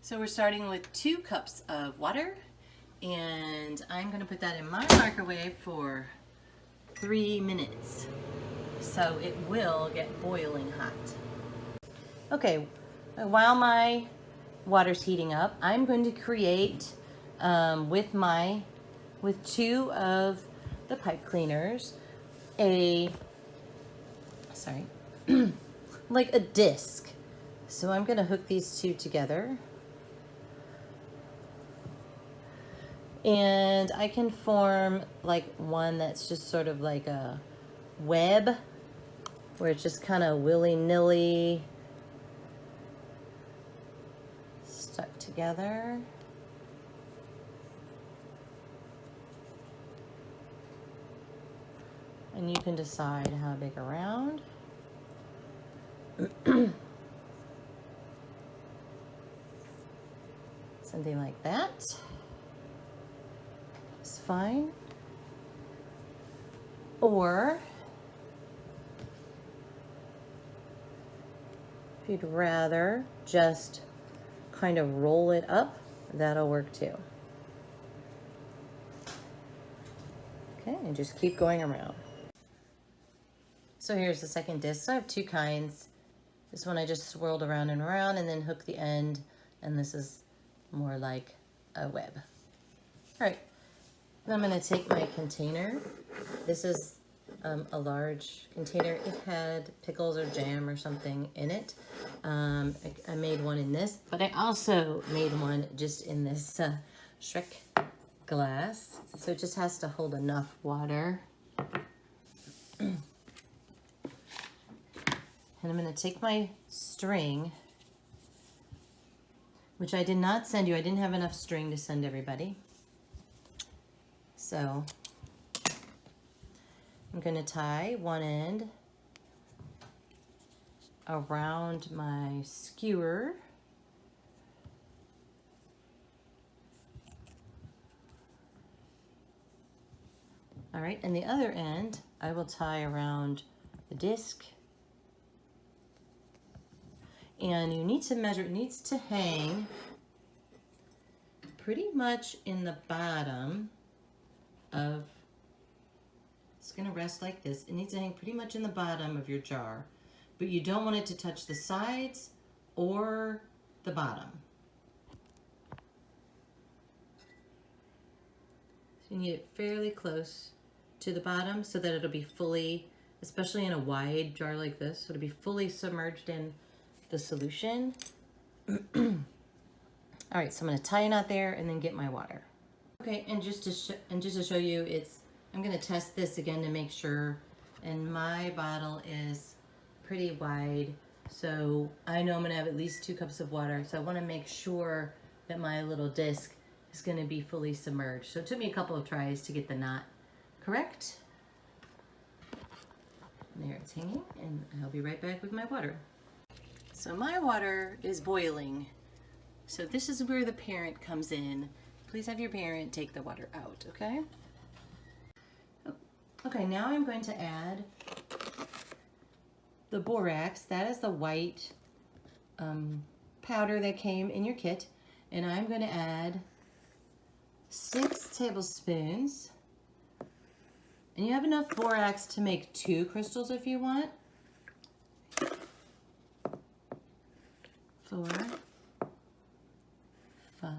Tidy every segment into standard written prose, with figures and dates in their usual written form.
So we're starting with 2 cups of water, and I'm going to put that in my microwave for 3 minutes. So it will get boiling hot. Okay, while my water's heating up, I'm going to create with 2 of the pipe cleaners like a disc. So I'm going to hook these 2 together. And I can form like one that's just sort of like a web, where it's just kind of willy-nilly stuck together. And you can decide how big around. Something like that is fine. Or if you'd rather just kind of roll it up, that'll work too. Okay, and just keep going around. So here's the second disc. So I have 2 kinds. This one I just swirled around and around and then hook the end, and this is more like a web. All right, I'm gonna take my container. This is a large container. It had pickles or jam or something in it. I made one in this, but I also made one just in this Shrek glass. So it just has to hold enough water. And I'm going to take my string, which I did not send you. I didn't have enough string to send everybody. So I'm going to tie one end around my skewer. All right, and the other end I will tie around the disc. And you need to measure, it needs to hang pretty much in the bottom of, it's gonna rest like this. It needs to hang pretty much in the bottom of your jar, but you don't want it to touch the sides or the bottom. So you need it fairly close to the bottom so that it'll be fully, especially in a wide jar like this, so it'll be fully submerged in the solution. All right, so I'm going to tie a knot there and then get my water. Okay, and just to show you, I'm going to test this again to make sure. And my bottle is pretty wide, so I know I'm going to have at least 2 cups of water. So I want to make sure that my little disc is going to be fully submerged. So it took me a couple of tries to get the knot correct. And there it's hanging, and I'll be right back with my water. So my water is boiling. So this is where the parent comes in. Please have your parent take the water out, okay? Okay, now I'm going to add the borax. That is the white powder that came in your kit. And I'm going to add 6 tablespoons. And you have enough borax to make 2 crystals if you want. 4, 5,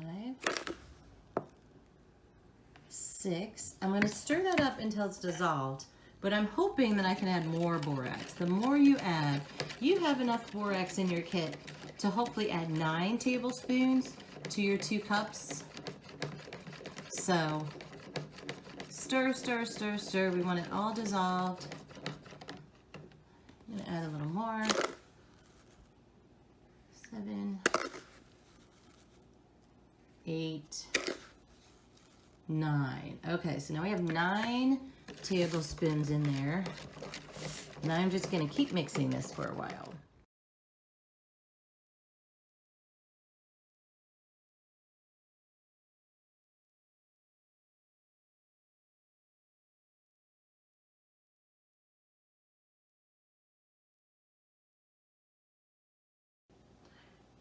6. I'm going to stir that up until it's dissolved, but I'm hoping that I can add more borax. The more you add, you have enough borax in your kit to hopefully add 9 tablespoons to your 2 cups. So stir, stir, stir, stir. We want it all dissolved. I'm going to add a little more. 7, 8, 9. Okay, so now we have 9 tablespoons in there. And I'm just going to keep mixing this for a while.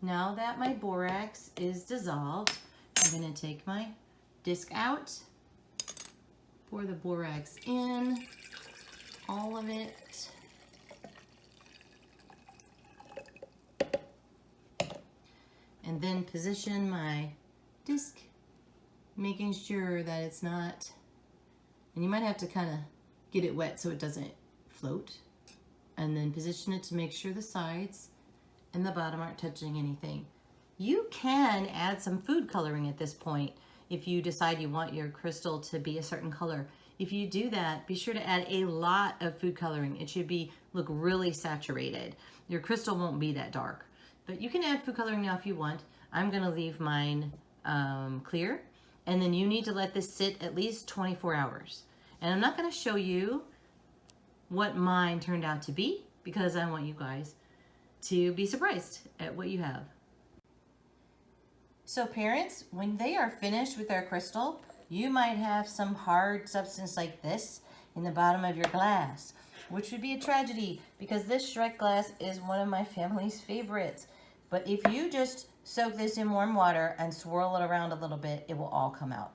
now that my borax is dissolved, I'm going to take my disc out, pour the borax in, all of it. And then position my disc, making sure that it's not, and you might have to kind of get it wet so it doesn't float. And then position it to make sure the sides and the bottom aren't touching anything. You can add some food coloring at this point if you decide you want your crystal to be a certain color. If you do that, be sure to add a lot of food coloring. It should look really saturated. Your crystal won't be that dark, but you can add food coloring now if you want. I'm gonna leave mine clear, and then you need to let this sit at least 24 hours. And I'm not gonna show you what mine turned out to be because I want you guys to be surprised at what you have. So parents, when they are finished with their crystal, you might have some hard substance like this in the bottom of your glass, which would be a tragedy because this Shrek glass is one of my family's favorites. But if you just soak this in warm water and swirl it around a little bit, it will all come out.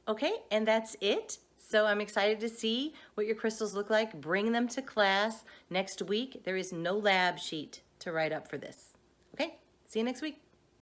Okay, and that's it. So I'm excited to see what your crystals look like. Bring them to class next week. There is no lab sheet to write up for this. Okay, see you next week.